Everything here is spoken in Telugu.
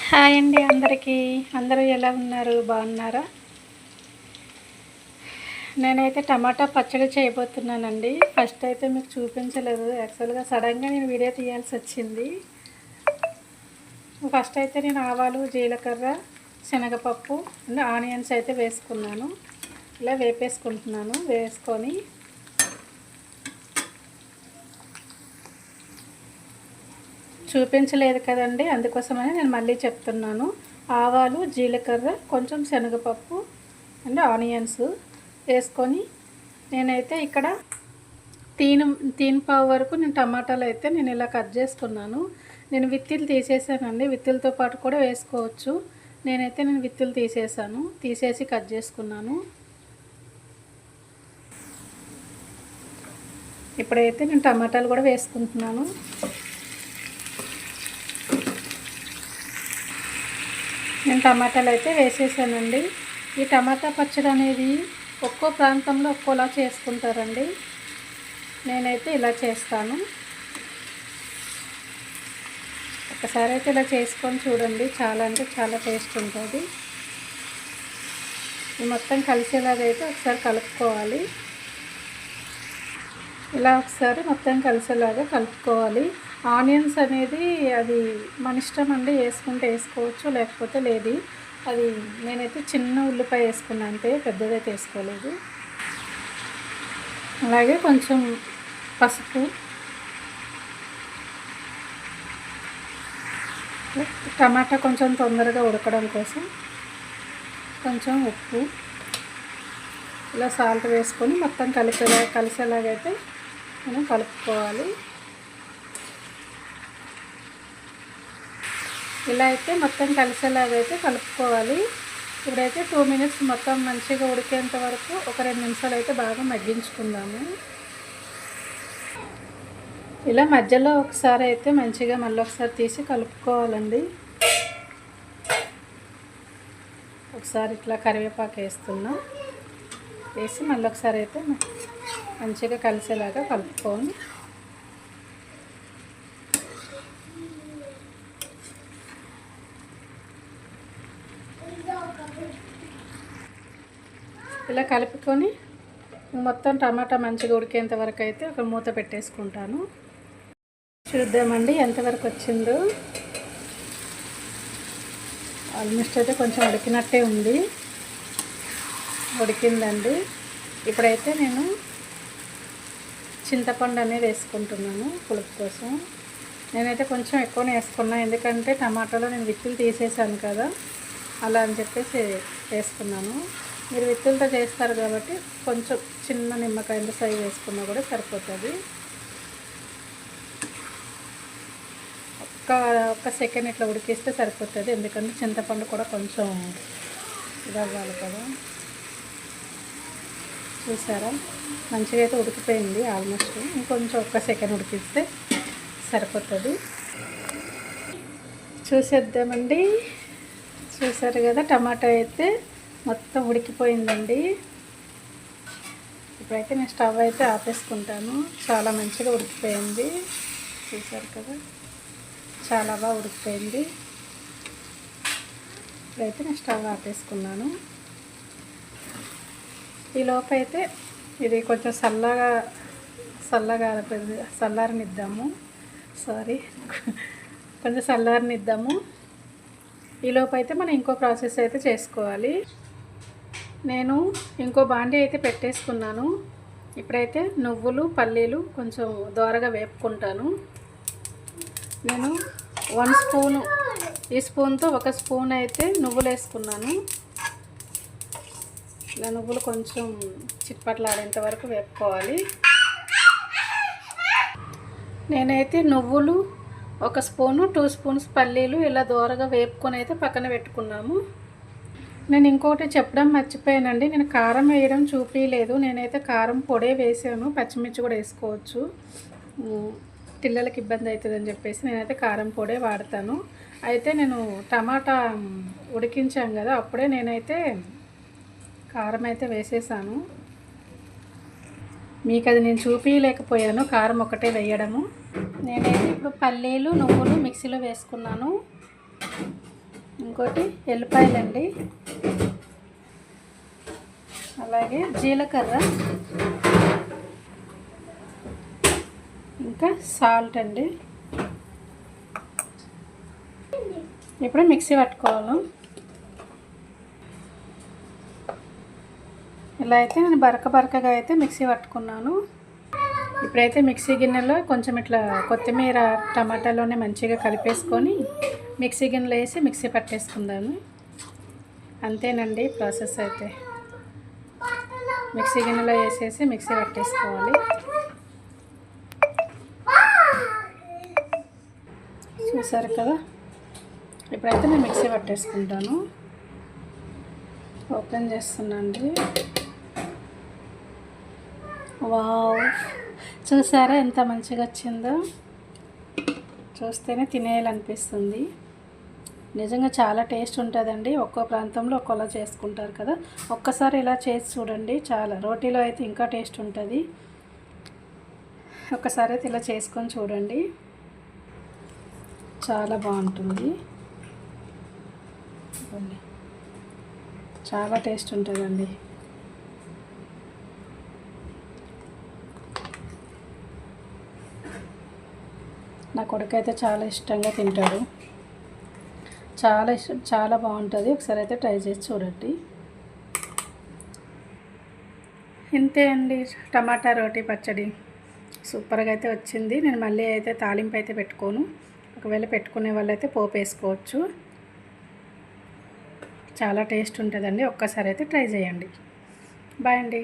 హాయ్ అండి అందరికీ. అందరూ ఎలా ఉన్నారు? బాగున్నారా? నేనైతే టమాటా పచ్చడి చేయబోతున్నానండి. ఫస్ట్ అయితే మీకు చూపించలేదు. యాక్చువల్గా సడన్గా నేను వీడియో తీయాల్సి వచ్చింది. ఫస్ట్ అయితే నేను ఆవాలు, జీలకర్ర, శనగపప్పు, ఆనియన్స్ అయితే వేసుకున్నాను. ఇలా వేపేసుకుంటున్నాను. వేసుకొని చూపించలేదు కదండి, అందుకోసమని నేను మళ్ళీ చెప్తున్నాను. ఆవాలు, జీలకర్ర, కొంచెం శనగపప్పు అండ్ ఆనియన్స్ వేసుకొని నేనైతే ఇక్కడ తీన్ పావు వరకు నేను టమాటాలు అయితే నేను ఇలా కట్ చేసుకున్నాను. నేను విత్తులు తీసేసానండి. విత్తులతో పాటు కూడా వేసుకోవచ్చు. నేను విత్తులు తీసేసి కట్ చేసుకున్నాను. ఇప్పుడైతే నేను టమాటాలు కూడా వేసుకుంటున్నాను. నేను టమాటాలు అయితే వేసేసానండి. ఈ టమాటా పచ్చడి అనేది ఒక్కో ప్రాంతంలో ఒక్కోలా చేసుకుంటారండి. నేనైతే ఇలా చేస్తాను. ఒకసారి అయితే ఇలా చేసుకొని చూడండి. చాలా అంటే చాలా టేస్ట్ ఉంటుంది. ఇది మొత్తం కలిసేలాగైతే ఒకసారి కలుపుకోవాలి. ఇలా ఒకసారి మొత్తం కలిసేలాగా కలుపుకోవాలి. ఆనియన్స్ అనేది అది మన ఇష్టం అండి. వేసుకుంటే వేసుకోవచ్చు, లేకపోతే లేదు. అది నేనైతే చిన్న ఉల్లిపాయ వేసుకున్నా, అంతే, పెద్దదైతే వేసుకోలేదు. అలాగే కొంచెం పసుపు, టమాటా కొంచెం తొందరగా ఉడకడం కోసం కొంచెం ఉప్పు, ఇలా సాల్ట్ వేసుకొని మొత్తం కలిసేలాగైతే మనం కలుపుకోవాలి. ఇలా అయితే మొత్తం కలిసేలాగైతే కలుపుకోవాలి. ఇప్పుడైతే 2 మినిట్స్ మొత్తం మంచిగా ఉడికేంత వరకు ఒక 2 నిమిషాలు అయితే బాగా మగ్గించుకుందాము. ఇలా మధ్యలో ఒకసారి అయితే మంచిగా మళ్ళీ ఒకసారి తీసి కలుపుకోవాలండి. ఒకసారి ఇట్లా కరివేపాకు వేసి మళ్ళీ ఒకసారి అయితే మంచిగా కలిసేలాగా కలుపుకోవాలి. ఇలా కలుపుకొని మొత్తం టమాటా మంచిగా ఉడికేంత వరకు అయితే ఒక మూత పెట్టేసుకుంటాను. చూద్దామండి ఎంతవరకు వచ్చిందో. ఆల్మోస్ట్ అయితే కొంచెం ఉడికినట్టే ఉంది. ఉడికిందండి. ఇప్పుడైతే నేను చింతపండు అనేది వేసుకుంటున్నాను పులుపు కోసం. నేనైతే కొంచెం ఎక్కువనే వేసుకున్నాను, ఎందుకంటే టమాటాలో నేను విత్తులు తీసేసాను కదా, అలా అని చెప్పేసి వేసుకున్నాను. మీరు విత్తులతో చేస్తారు కాబట్టి కొంచెం చిన్న నిమ్మకాయ సైజ్ వేసుకున్నా కూడా సరిపోతుంది. ఒక్క సెకండ్ ఇట్లా ఉడికిస్తే సరిపోతుంది, ఎందుకంటే చింతపండు కూడా కొంచెం ఇదవ్వాలి కదా. చూసారా, మంచిగా అయితే ఉడికిపోయింది ఆల్మోస్ట్. ఇంకొంచెం ఒక్క సెకండ్ ఉడికిస్తే సరిపోతుంది. చూసేద్దామండి. చూసారు కదా, టమాటా అయితే మొత్తం ఉడికిపోయిందండి. ఇప్పుడైతే నేను స్టవ్ అయితే ఆపేసుకుంటాను. చాలా మంచిగా ఉడికిపోయింది. చూసారు కదా, చాలా బాగా ఉడికిపోయింది. ఇప్పుడైతే నేను స్టవ్ ఆపేసుకున్నాను. ఈ లోపైతే ఇది కొంచెం చల్లారనిద్దాము. కొంచెం చల్లారనిద్దాము. ఈ లోపైతే మనం ఇంకో ప్రాసెస్ అయితే చేసుకోవాలి. నేను ఇంకో బాండీ అయితే పెట్టేసుకున్నాను. ఇప్పుడైతే నువ్వులు, పల్లీలు కొంచెం దోరగా వేపుకుంటాను. నేను 1 స్పూను, ఈ స్పూన్తో 1 స్పూన్ అయితే నువ్వులు వేసుకున్నాను. ఇలా నువ్వులు కొంచెం చిట్పట్లాడేంత వరకు వేపుకోవాలి. నేనైతే నువ్వులు 1 స్పూను, 2 స్పూన్స్ పల్లీలు ఇలా దోరగా వేపుకొని అయితే పక్కన పెట్టుకున్నాము. నేను ఇంకోటి చెప్పడం మర్చిపోయానండి. నేను కారం వేయడం చూపించలేదు. నేనైతే కారం పొడే వేసాను. పచ్చిమిర్చి కూడా వేసుకోవచ్చు, పిల్లలకి ఇబ్బంది అవుతుందని చెప్పేసి నేనైతే కారం పొడే వాడతాను. అయితే నేను టమాటా ఉడికించాం కదా, అప్పుడే నేనైతే కారం అయితే వేసేసాను. మీకు అది నేను చూపించలేకపోయాను, కారం ఒకటే వేయడము. నేనైతే ఇప్పుడు పల్లీలు, నువ్వులు మిక్సీలో వేసుకున్నాను. ఇంకోటి ఎల్లిపాయలండి, అలాగే జీలకర్ర, ఇంకా సాల్ట్ అండి. ఇప్పుడు మిక్సీ పట్టుకోవాలి. ఇలా అయితే నేను బరకగా అయితే మిక్సీ పట్టుకున్నాను. ఇప్పుడైతే మిక్సీ గిన్నెలో కొంచెం ఇట్లా కొత్తిమీర టమాటాలోనే మంచిగా కలిపేసుకొని మిక్సీ గిన్నెలో వేసి మిక్సీ పట్టేసుకుందాము. అంతేనండి ప్రాసెస్ అయితే. మిక్సీ గిన్నెలో వేసేసి మిక్సీ పట్టేసుకోవాలి. చూసారు కదా, ఇప్పుడైతే నేను మిక్సీ పట్టేసుకుంటాను. ఓపెన్ చేస్తున్నాండి. వావ్, చూసారా ఎంత మంచిగా వచ్చిందో. చూస్తేనే తినేయాలనిపిస్తుంది. నిజంగా చాలా టేస్ట్ ఉంటుందండి. ఒక్కో ప్రాంతంలో ఒక్కోలా చేసుకుంటారు కదా. ఒక్కసారి ఇలా చేసి చూడండి, చాలా రోటీలో అయితే ఇంకా టేస్ట్ ఉంటుంది. ఒక్కసారి అయితే ఇలా చేసుకొని చూడండి, చాలా బాగుంటుంది. చాలా టేస్ట్ ఉంటుందండి. నా కొడుకు అయితే చాలా ఇష్టంగా తింటాడు. చాలా ఇష్టం, చాలా బాగుంటుంది. ఒకసారి అయితే ట్రై చేసి చూడండి. ఇంతే అండి, టమాటా రోటీ పచ్చడి సూపర్గా అయితే వచ్చింది. నేను మళ్ళీ అయితే తాలింపు అయితే పెట్టుకోను. ఒకవేళ పెట్టుకునే వాళ్ళైతే పోపు వేసుకోవచ్చు. చాలా టేస్ట్ ఉంటుందండి. ఒక్కసారి అయితే ట్రై చేయండి. బాయ్ అండి.